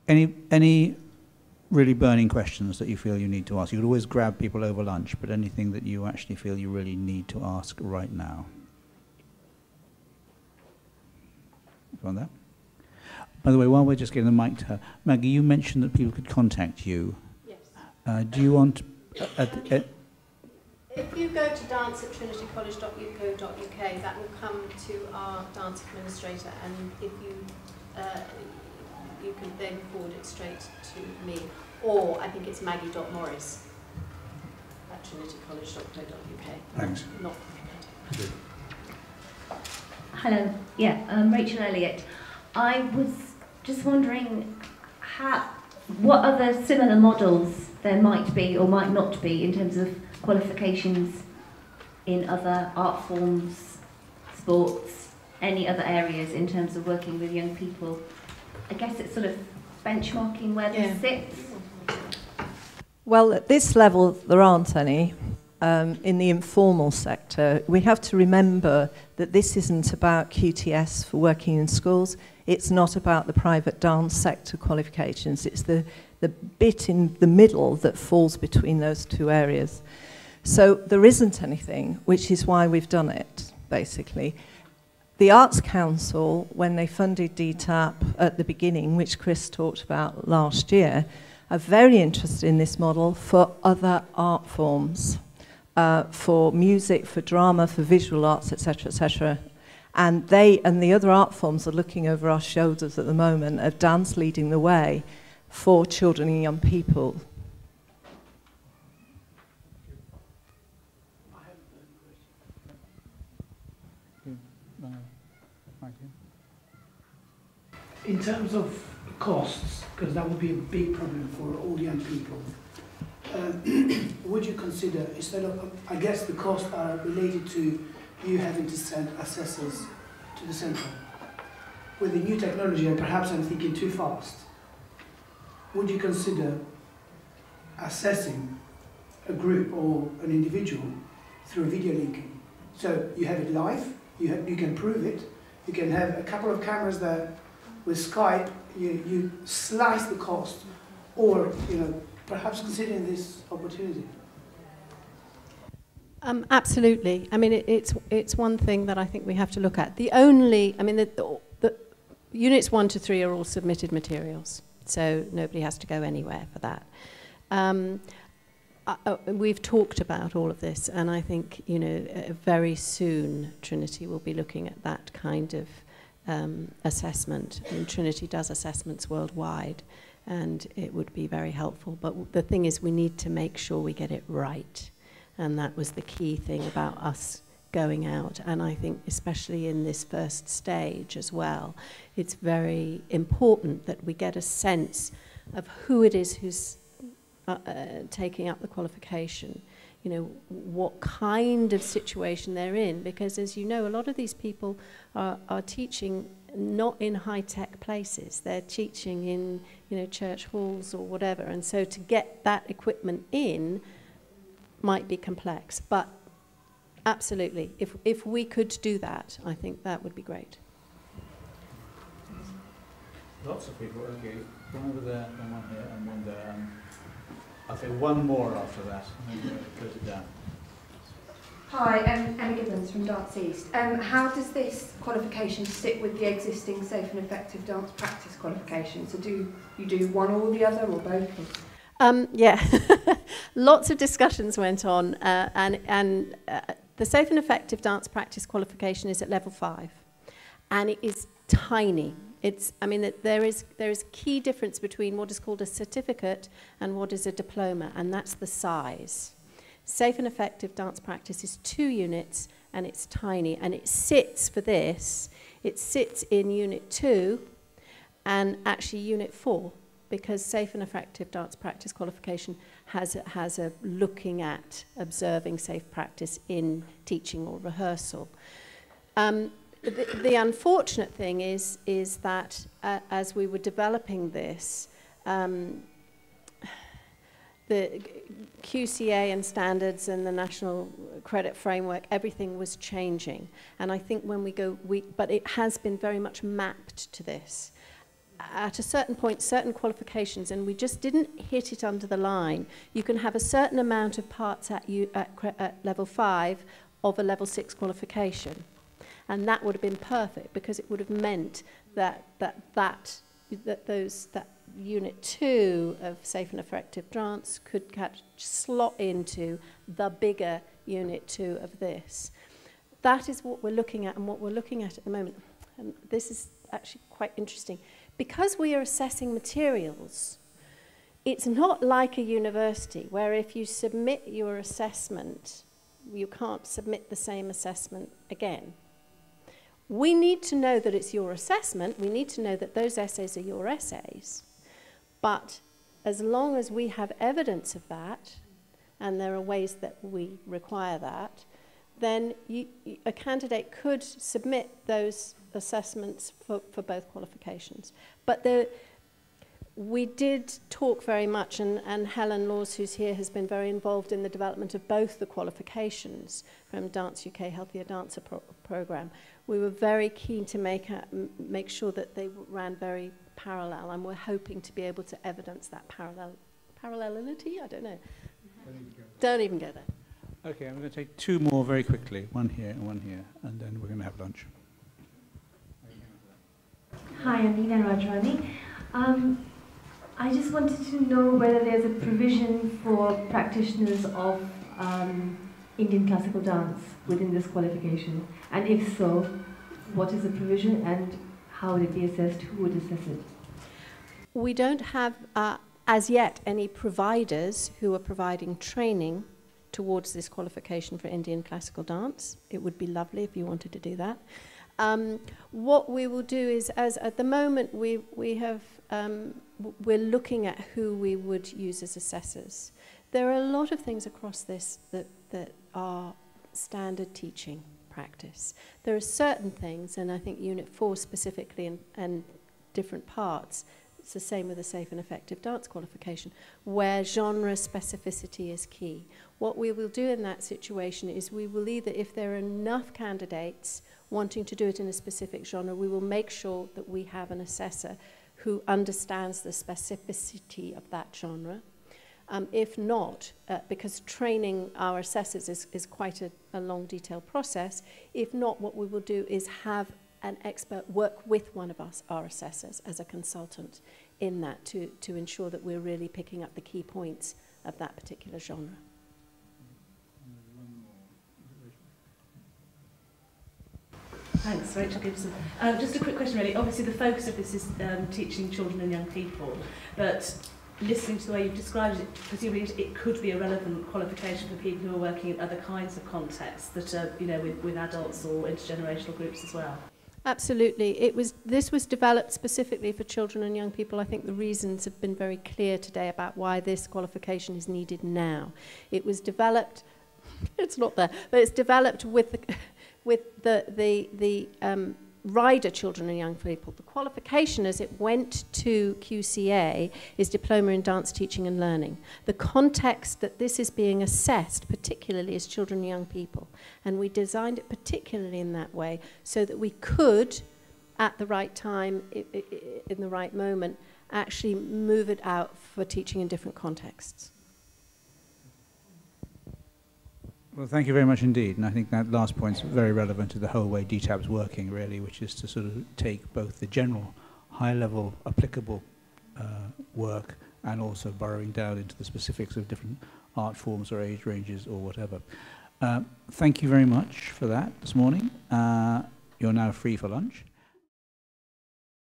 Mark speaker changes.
Speaker 1: Any really burning questions that you feel you need to ask? You could always grab people over lunch, but anything that you actually feel you really need to ask right now? On that? By the way, while we're just getting the mic to her, Maggie, you mentioned that people could contact you.
Speaker 2: Yes.
Speaker 1: Do you want...
Speaker 2: if you go to dance@trinitycollege.uk, that will come to our dance administrator, and if you you can then forward it straight to me, or I think it's maggie.morris@trinitycollege.co.uk.
Speaker 1: Thanks.
Speaker 2: Not
Speaker 1: Good.
Speaker 3: Hello, Rachel Elliott. I was just wondering what other similar models there might be or might not be in terms of qualifications in other art forms, sports, any other areas in terms of working with young people. I guess it's sort of benchmarking where this sits.
Speaker 4: Well, at this level, there aren't any. In the informal sector, we have to remember that this isn't about QTS for working in schools. It's not about the private dance sector qualifications. It's the bit in the middle that falls between those two areas. So there isn't anything, which is why we've done it, basically. The Arts Council, when they funded DTAP at the beginning, which Chris talked about last year, are very interested in this model for other art forms. For music, for drama, for visual arts, etc., etc. And they and the other art forms are looking over our shoulders at the moment at dance leading the way for children and young people.
Speaker 5: In terms of costs, because that would be a big problem for all young people, would you consider, instead of, I guess the costs are related to you having to send assessors to the centre. With the new technology, and perhaps I'm thinking too fast, would you consider assessing a group or an individual through video linking? So you have it live, you can prove it, you can have a couple of cameras there. With Skype, you slice the cost, or perhaps considering this opportunity.
Speaker 2: Absolutely. I mean, it's one thing that I think we have to look at. The units 1 to 3 are all submitted materials, so nobody has to go anywhere for that. We've talked about all of this, and I think very soon Trinity will be looking at that kind of assessment. And Trinity does assessments worldwide, and it would be very helpful. But the thing is, we need to make sure we get it right. And that was the key thing about us going out. And I think especially in this first stage as well, it's very important that we get a sense of who it is who's taking up the qualification, what kind of situation they're in. Because as you know, a lot of these people are teaching not in high-tech places. They're teaching in, church halls or whatever. And so to get that equipment in might be complex. But absolutely, if we could do that, I think that would be great.
Speaker 1: Lots of people. Okay, one over there, and one here, and one there. I'll say one more after that, and then close it down.
Speaker 6: Hi, Emma Gibbons from Dance East. How does this qualification sit with the existing safe and effective dance practice qualification? So do you do one or the other, or both?
Speaker 2: Yeah, lots of discussions went on, and the safe and effective dance practice qualification is at level 5, and it is tiny. There is a key difference between what is called a certificate and what is a diploma, and that's the size. Safe and effective dance practice is 2 units, and it's tiny, and it sits for this. It sits in unit 2 and actually unit 4, because safe and effective dance practice qualification has a looking at observing safe practice in teaching or rehearsal. The unfortunate thing is that as we were developing this, the QCA and standards and the national credit framework, everything was changing. And I think when we go, but it has been very much mapped to this. at a certain point, certain qualifications, and we just didn't hit it under the line. You can have a certain amount of parts at level 5 of a level 6 qualification. And that would have been perfect, because it would have meant that Unit 2 of Safe and Effective Dance could slot into the bigger Unit 2 of this. That is what we're looking at, and what we're looking at the moment. And this is actually quite interesting. Because we are assessing materials, it's not like a university where if you submit your assessment, you can't submit the same assessment again. We need to know that it's your assessment. We need to know that those essays are your essays. But as long as we have evidence of that, and there are ways that we require that, then a candidate could submit those assessments for both qualifications. But we did talk very much, and Helen Laws, who's here, has been very involved in the development of both the qualifications from Dance UK Healthier Dancer programme. We were very keen to make sure that they ran very parallel, and we're hoping to be able to evidence that parallelity. I don't know. Don't even go there.
Speaker 1: Okay, I'm going to take two more very quickly, one here, and then we're going to have lunch.
Speaker 3: Hi, I'm Nina Rajrani. I just wanted to know whether there's a provision for practitioners of Indian classical dance within this qualification, and if so, what is the provision and how would it be assessed? Who would assess it?
Speaker 2: We don't have, as yet, any providers who are providing training towards this qualification for Indian classical dance. It would be lovely if you wanted to do that. What we will do is, as at the moment we're looking at who we would use as assessors. There are a lot of things across this that are standard teaching practice. There are certain things, and I think Unit 4 specifically and different parts, it's the same with the Safe and Effective Dance qualification, where genre specificity is key. What we will do in that situation is we will either, if there are enough candidates wanting to do it in a specific genre, we will make sure that we have an assessor who understands the specificity of that genre. If not, because training our assessors is quite a long, detailed process, if not, what we will do is have an expert work with one of our assessors as a consultant in that to ensure that we're really picking up the key points of that particular genre.
Speaker 7: Thanks, Rachel Gibson. Just a quick question really. Obviously the focus of this is teaching children and young people, but listening to the way you've described it, presumably it could be a relevant qualification for people who are working in other kinds of contexts that are, you know, with adults or intergenerational groups as well.
Speaker 2: Absolutely. This was developed specifically for children and young people. I think the reasons have been very clear today about why this qualification is needed now. It was developed, it's not there, but it's developed with the rider children and young people. The qualification as it went to QCA is Diploma in Dance Teaching and Learning. The context that this is being assessed particularly is children and young people, and we designed it particularly in that way so that we could, at the right time, in the right moment, actually move it out for teaching in different contexts.
Speaker 1: Well, thank you very much indeed, and I think that last point's very relevant to the whole way DTAB's working, really, which is to sort of take both the general, high-level, applicable work and also burrowing down into the specifics of different art forms or age ranges or whatever. Thank you very much for that this morning. You're now free for lunch.